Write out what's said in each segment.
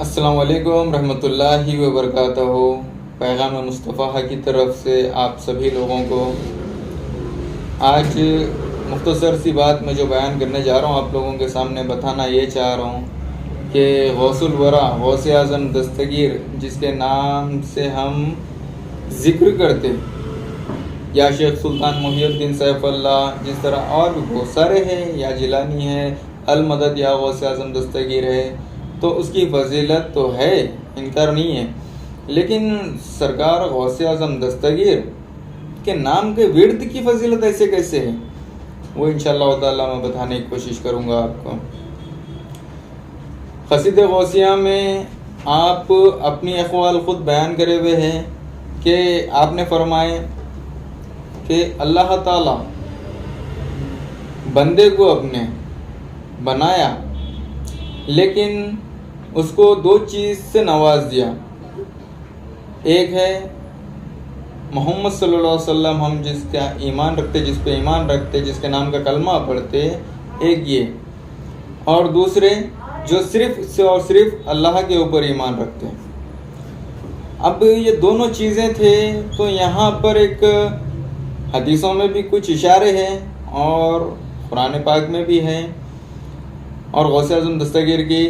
السلام علیکم رحمۃ اللہ وبرکاتہ۔ پیغام مصطفیٰ کی طرف سے آپ سبھی لوگوں کو آج مختصر سی بات میں جو بیان کرنے جا رہا ہوں آپ لوگوں کے سامنے بتانا یہ چاہ رہا ہوں کہ غوث الورا غوث اعظم دستگیر جس کے نام سے ہم ذکر کرتے یا شیخ سلطان محی الدین سیف اللہ، جس طرح اور بھی بہت سارے ہیں، یا جیلانی ہے، المدد یا غوث اعظم دستگیر ہے، تو اس کی فضیلت تو ہے، انکار نہیں ہے، لیکن سرکار غوث اعظم دستگیر کے نام کے ورد کی فضیلت ایسے کیسے ہے، وہ انشاءاللہ تعالی میں بتانے کی کوشش کروں گا آپ کو۔ قصیدہ غوثیہ میں آپ اپنی اقوال خود بیان کرے ہوئے ہیں کہ آپ نے فرمائے کہ اللہ تعالی بندے کو اپنے بنایا لیکن اس کو دو چیز سے نواز دیا، ایک ہے محمد صلی اللہ علیہ وسلم، ہم جس کا ایمان رکھتے، جس پہ ایمان رکھتے، جس کے نام کا کلمہ پڑھتے، ایک یہ، اور دوسرے جو صرف اور صرف اللہ کے اوپر ایمان رکھتے۔ اب یہ دونوں چیزیں تھے، تو یہاں پر ایک حدیثوں میں بھی کچھ اشارے ہیں اور قرآن پاک میں بھی ہیں، اور غوث اعظم دستگیر کی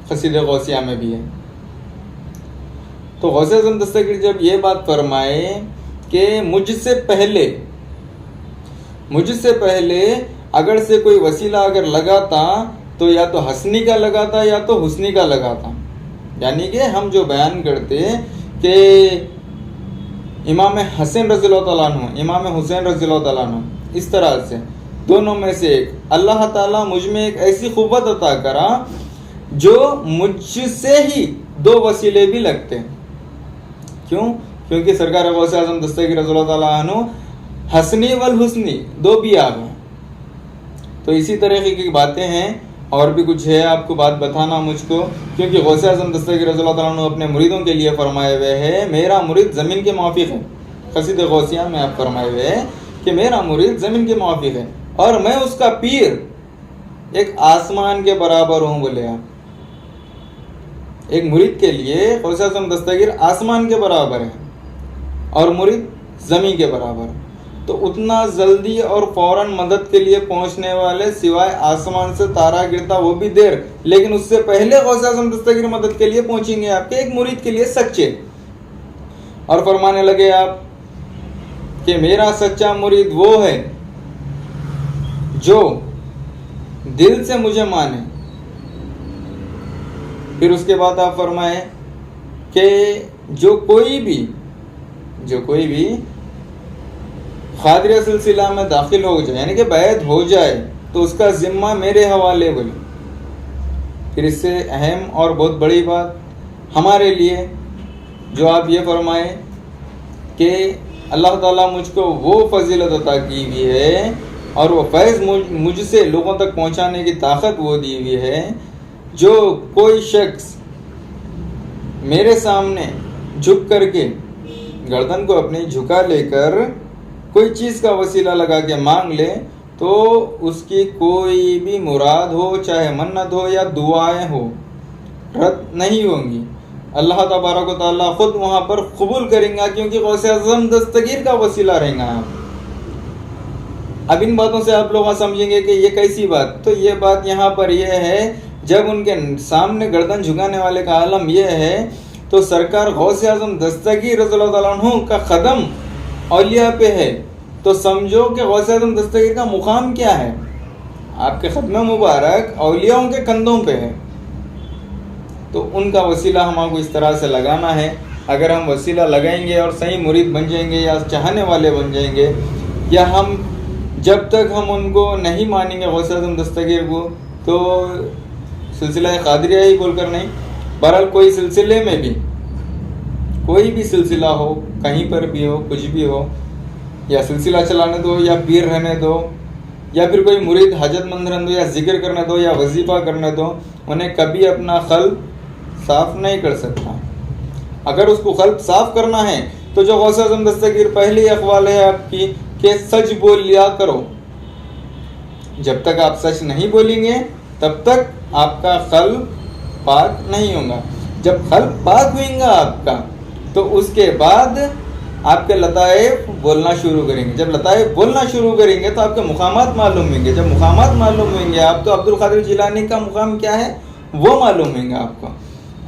قصیدہ غوثیہ میں بھی ہے۔ تو غوث اعظم دستگیر جب یہ بات فرمائے کہ مجھ سے پہلے اگر سے کوئی وسیلہ اگر لگاتا تو یا تو حسنی کا لگاتا یا تو حسنی کا لگاتا، یعنی کہ ہم جو بیان کرتے کہ امام حسین رضی اللہ تعالیٰ عنہ، امام حسین رضی اللہ تعالیٰ عنہ، اس طرح سے دونوں میں سے ایک، اللہ تعالیٰ مجھ میں ایک ایسی قوت عطا کرا جو مجھ سے ہی دو وسیلے بھی لگتے۔ کیوں؟ کیونکہ سرکار غوث اعظم دستگیر رضی اللہ تعالیٰ عنہ حسنی والحسنی دو بھی آپ ہیں۔ تو اسی طرح کی باتیں ہیں، اور بھی کچھ ہے آپ کو بات بتانا مجھ کو، کیونکہ غوث اعظم دستگیر رضی اللہ تعالیٰ عنہ اپنے مریدوں کے لیے فرمائے ہوئے ہے میرا مرید زمین کے موافق ہے۔ قصیدہ غوثیہ میں آپ فرمائے ہوئے ہیں کہ میرا مرید زمین کے موافق ہے اور میں اس کا پیر ایک آسمان کے برابر ہوں، بولے آپ۔ ایک مرید کے لیے غوث اعظم دستگیر آسمان کے برابر ہے اور مرید زمین کے برابر، تو اتنا جلدی اور فوراً مدد کے لیے پہنچنے والے سوائے آسمان سے تارا گرتا وہ بھی دیر، لیکن اس سے پہلے غوث اعظم دستگیر مدد کے لیے پہنچیں گے آپ کے ایک مرید کے لیے سچے۔ اور فرمانے لگے آپ کہ میرا سچا مرید وہ ہے جو دل سے مجھے مانے۔ پھر اس کے بعد آپ فرمائیں کہ جو کوئی بھی قادریہ سلسلہ میں داخل ہو جائے، یعنی کہ بیعت ہو جائے، تو اس کا ذمہ میرے حوالے بولے۔ پھر اس سے اہم اور بہت بڑی بات ہمارے لیے جو آپ یہ فرمائیں کہ اللہ تعالیٰ مجھ کو وہ فضیلت عطا کی ہوئی ہے اور وہ فیض مجھ سے لوگوں تک پہنچانے کی طاقت وہ دی ہوئی ہے، جو کوئی شخص میرے سامنے جھک کر کے گردن کو اپنی جھکا لے کر کوئی چیز کا وسیلہ لگا کے مانگ لے تو اس کی کوئی بھی مراد ہو، چاہے منت ہو یا دعائیں ہو، رد نہیں ہوں گی۔ اللہ تبارک و تعالیٰ خود وہاں پر قبول کریں گا، کیونکہ غوث اعظم دستگیر کا وسیلہ رہیں گا آپ۔ اب ان باتوں سے آپ لوگ سمجھیں گے کہ یہ کیسی بات، تو یہ بات یہاں پر یہ ہے، جب ان کے سامنے گردن جھکانے والے کا عالم یہ ہے، تو سرکار غوث اعظم دستگیر رضی اللہ تعالیٰ عنہ کا قدم اولیاء پہ ہے، تو سمجھو کہ غوث اعظم دستگیر کا مقام کیا ہے، آپ کے قدم مبارک اولیاءوں کے کندھوں پہ ہے۔ تو ان کا وسیلہ ہم کو اس طرح سے لگانا ہے۔ اگر ہم وسیلہ لگائیں گے اور صحیح مرید بن جائیں گے یا چاہنے والے بن جائیں گے، یا ہم جب تک ہم ان کو نہیں مانیں گے غوث اعظم دستگیر کو، تو سلسلہ قادریہ ہی بول کر نہیں، بہرحال کوئی سلسلے میں بھی کوئی بھی سلسلہ ہو، کہیں پر بھی ہو، کچھ بھی ہو، یا سلسلہ چلانے دو یا پیر رہنے دو، یا پھر کوئی مرید حاجت مند رہنے دو، یا ذکر کرنے دو یا وظیفہ کرنے دو، انہیں کبھی اپنا قلب صاف نہیں کر سکتا۔ اگر اس کو قلب صاف کرنا ہے تو جو غوث اعظم دستگیر پہلی اقوال ہے آپ کی کہ سچ بول لیا کرو، جب تک آپ سچ نہیں بولیں گے تب تک آپ کا قلب پاک نہیں ہوں گا. جب قلب پاک ہوئیں گا آپ کا تو اس کے بعد آپ کے لطائف بولنا شروع کریں گے. جب لطائف بولنا شروع کریں گے تو آپ کے مقامات معلوم ہوئیں گے. جب مقامات معلوم ہوئیں گے آپ تو عبد القادر جیلانی کا مقام کیا ہے وہ معلوم ہوئیں گے آپ کو.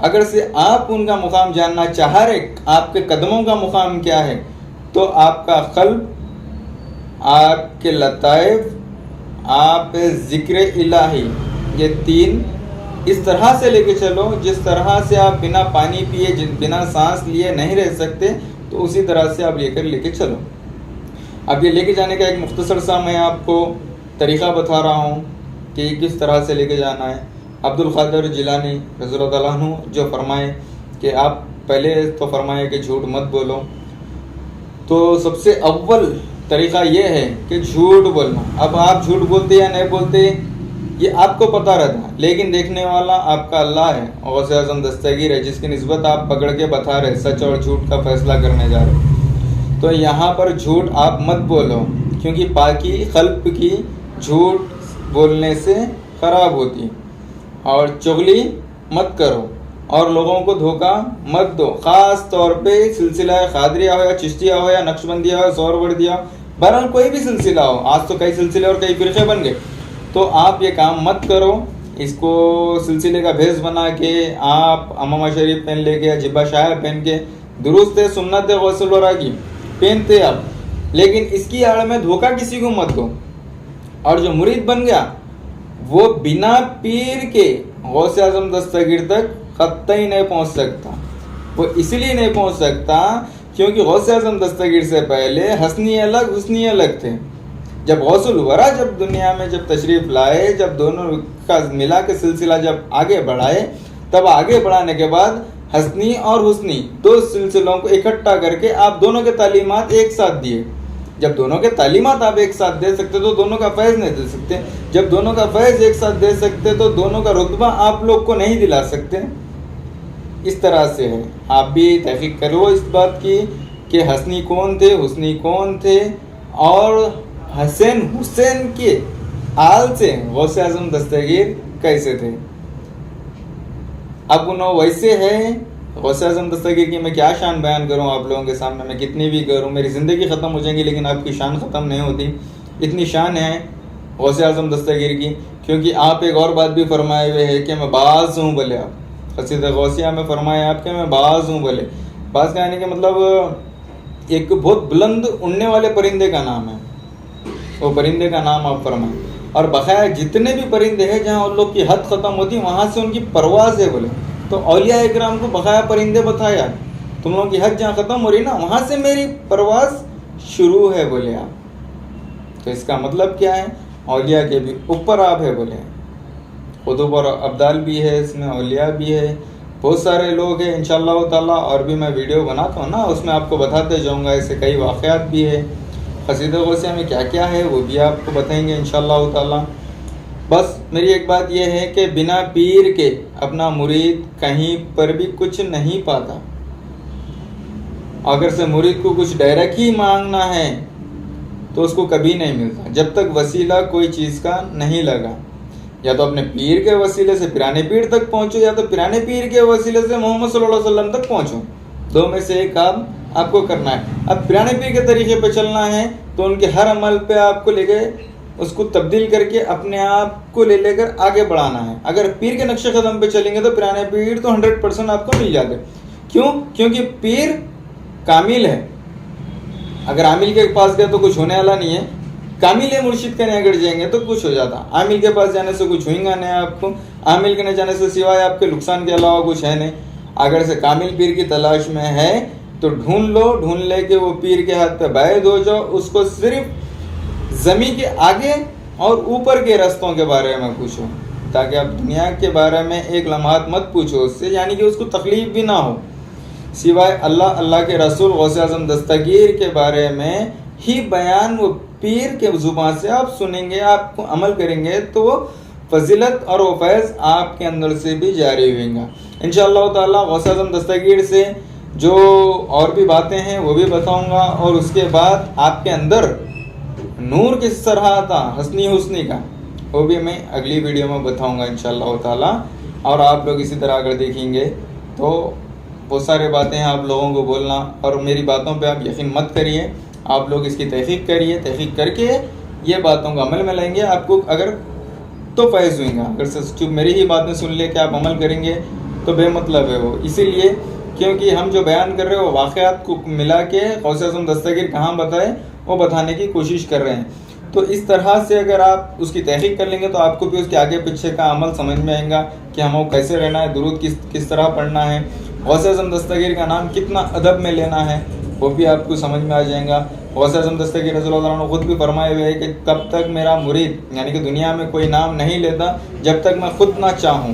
اگر سے آپ ان کا مقام جاننا چاہ رہے آپ کے قدموں کا مقام کیا ہے تو آپ کا قلب، آپ کے لطائف، آپ ذکر الہی، یہ تین اس طرح سے لے کے چلو جس طرح سے آپ بنا پانی پیے بنا سانس لیے نہیں رہ سکتے تو اسی طرح سے آپ لے کے چلو. اب یہ لے کے جانے کا ایک مختصر سا میں آپ کو طریقہ بتا رہا ہوں کہ کس طرح سے لے کے جانا ہے. عبد القادر جیلانی رضی اللہ تعالیٰ عنہ جو فرمائے کہ آپ پہلے تو فرمائے کہ جھوٹ مت بولو، تو سب سے اول طریقہ یہ ہے کہ جھوٹ بولنا. اب آپ جھوٹ بولتے یا نہیں بولتے یہ آپ کو پتہ رہتا ہے، لیکن دیکھنے والا آپ کا اللہ ہے، غوث اعظم دستگیر ہے جس کی نسبت آپ پکڑ کے بتا رہے، سچ اور جھوٹ کا فیصلہ کرنے جا رہے. تو یہاں پر جھوٹ آپ مت بولو کیونکہ پاکی قلب کی جھوٹ بولنے سے خراب ہوتی. اور چغلی مت کرو اور لوگوں کو دھوکہ مت دو، خاص طور پہ سلسلہ قادریہ ہو یا چشتیہ ہو یا نقشبندیہ ہو، سہروردیہ ہو، بہرحال کوئی بھی سلسلہ ہو. آج تو کئی سلسلے اور کئی فرقے بن گئے، تو آپ یہ کام مت کرو. اس کو سلسلے کا بھیس بنا کے آپ امامہ شریف پہن لے کے یا جبہ شاہ پہن کے درست ہے، سنت ہے غوث الورا کی پہنتے آپ، لیکن اس کی آڑ میں دھوکہ کسی کو مت دو. اور جو مرید بن گیا وہ بنا پیر کے غوث اعظم دستگیر تک قطعی نہیں پہنچ سکتا. وہ اس لیے نہیں پہنچ سکتا کیونکہ غوث اعظم دستگیر سے پہلے حسنی الگ حسنی الگ تھے. جب غوث الورا جب دنیا میں جب تشریف لائے، جب دونوں کا ملا کے سلسلہ جب آگے بڑھائے، تب آگے بڑھانے کے بعد حسنی اور حسنی دو سلسلوں کو اکٹھا کر کے آپ دونوں کے تعلیمات ایک ساتھ دیے. جب دونوں کے تعلیمات آپ ایک ساتھ دے سکتے تو دونوں کا فیض نہیں دے سکتے. جب دونوں کا فیض ایک ساتھ دے سکتے تو دونوں کا رتبہ آپ لوگ کو نہیں دلا سکتے. اس طرح سے ہے. آپ بھی تحقیق کرو اس بات کی کہ حسنی کون تھے، حسنی کون تھے، اور حسین کے آل سے غوث اعظم دستگیر کیسے تھے. اب انہوں ویسے ہے غوث اعظم دستگیر کی میں کیا شان بیان کروں آپ لوگوں کے سامنے. میں کتنی بھی کروں میری زندگی ختم ہو جائیں گی لیکن آپ کی شان ختم نہیں ہوتی. اتنی شان ہے غوث اعظم دستگیر کی. کیونکہ آپ ایک اور بات بھی فرمائے ہوئے ہے کہ میں باز ہوں بولے. آپ قصیدہ غوثیہ میں فرمائے آپ کہ میں باز ہوں بولے. باز کہنے کے مطلب ایک بہت بلند اڑنے والے پرندے کا نام ہے، وہ پرندے کا نام آپ فرمائیں. اور بقایا جتنے بھی پرندے ہیں جہاں ان لوگ کی حد ختم ہوتی وہاں سے ان کی پرواز ہے بولے. تو اولیاء اکرام کو بقایا پرندے بتایا تم لوگوں کی حد جہاں ختم ہو رہی نا وہاں سے میری پرواز شروع ہے بولے آپ. تو اس کا مطلب کیا ہے؟ اولیاء کے بھی اوپر آپ ہے بولے. قطب اور ابدال بھی ہے اس میں، اولیاء بھی ہے، بہت سارے لوگ ہیں انشاءاللہ تعالیٰ. اور بھی میں ویڈیو بناتا ہوں نا اس میں آپ کو بتاتے جاؤں گا. ایسے کئی واقعات بھی ہے قصیدہ غوثیہ میں کیا کیا ہے وہ بھی آپ کو بتائیں گے انشاءاللہ تعالیٰ. بس میری ایک بات یہ ہے کہ بنا پیر کے اپنا مرید کہیں پر بھی کچھ نہیں پاتا. اگر سے مرید کو کچھ ڈائریکٹ ہی مانگنا ہے تو اس کو کبھی نہیں ملتا جب تک وسیلہ کوئی چیز کا نہیں لگا. یا تو اپنے پیر کے وسیلے سے پیرانے پیر تک پہنچو یا تو پیرانے پیر کے وسیلے سے محمد صلی اللہ علیہ وسلم تک پہنچو. دو میں سے ایک کام آپ کو کرنا ہے. اب پیرانے پیر کے طریقے پہ چلنا ہے تو ان کے ہر عمل پہ آپ کو لے کے اس کو تبدیل کر کے اپنے آپ کو لے کر آگے بڑھانا ہے. اگر پیر کے نقش قدم پہ چلیں گے تو پیرانے پیر تو 100% آپ کو مل جاتے. کیوں؟ کیونکہ پیر کامل ہے. اگر عامل کے پاس گئے تو کچھ ہونے والا نہیں ہے. کامل مرشد کے اگر جائیں گے تو کچھ ہو جاتا. عامل کے پاس جانے سے کچھ ہوئیں گا نہیں آپ کو. عامل کے نہ جانے سے سوائے آپ کے نقصان کے علاوہ کچھ ہے نہیں. اگر سے کامل پیر کی تلاش میں ہے تو ڈھونڈ لو، ڈھونڈ لے کے وہ پیر کے ہاتھ پہ بیعت ہو جاؤ. اس کو صرف زمین کے آگے اور اوپر کے رستوں کے بارے میں پوچھو تاکہ آپ دنیا کے بارے میں ایک لمحات مت پوچھو اس سے، یعنی کہ اس کو تکلیف بھی نہ ہو. سوائے اللہ کے رسول غوث اعظم دستگیر کے بارے میں ہی بیان وہ پیر کے زبان سے آپ سنیں گے، آپ کو عمل کریں گے تو وہ فضیلت اور وہ فیض آپ کے اندر سے بھی جاری ہوئیں گا انشاءاللہ تعالیٰ. غوث اعظم دستگیر سے جو اور بھی باتیں ہیں وہ بھی بتاؤں گا. اور اس کے بعد آپ کے اندر نور کس طرح تھا حسنی کا وہ بھی میں اگلی ویڈیو میں بتاؤں گا انشاءاللہ تعالیٰ. اور آپ لوگ اسی طرح اگر دیکھیں گے تو بہت سارے باتیں ہیں آپ لوگوں کو بولنا، اور میری باتوں پہ آپ یقین مت کریے، آپ لوگ اس کی تحقیق کریے، تحقیق کر کے یہ باتوں کو عمل میں لائیں گے، آپ کو اگر تو فیض ہوئیں گا۔ اگر چپ میری ہی باتیں سن لے کہ آپ عمل کریں گے تو بے مطلب ہے وہ، اسی لیے کیونکہ ہم جو بیان کر رہے ہیں وہ واقعات کو ملا کے غوث اعظم دستگیر کہاں بتائے وہ بتانے کی کوشش کر رہے ہیں۔ تو اس طرح سے اگر آپ اس کی تحقیق کر لیں گے تو آپ کو بھی اس کے آگے پیچھے کا عمل سمجھ میں آئے گا کہ ہمیں کیسے رہنا ہے، درود کس طرح پڑھنا ہے، غوث اعظم دستگیر کا نام کتنا ادب میں لینا ہے، وہ بھی آپ کو سمجھ میں آ جائے گا۔ غوث اعظم دستگیر رضی اللہ عنہ خود بھی فرمائے ہوئے ہے کہ کب تک میرا مرید یعنی کہ دنیا میں کوئی نام نہیں لیتا جب تک میں خود نہ چاہوں۔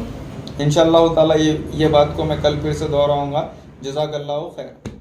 انشاءاللہ تعالی یہ بات کو میں کل پھر سے دہراؤں گا۔ جزاک اللہ خیر۔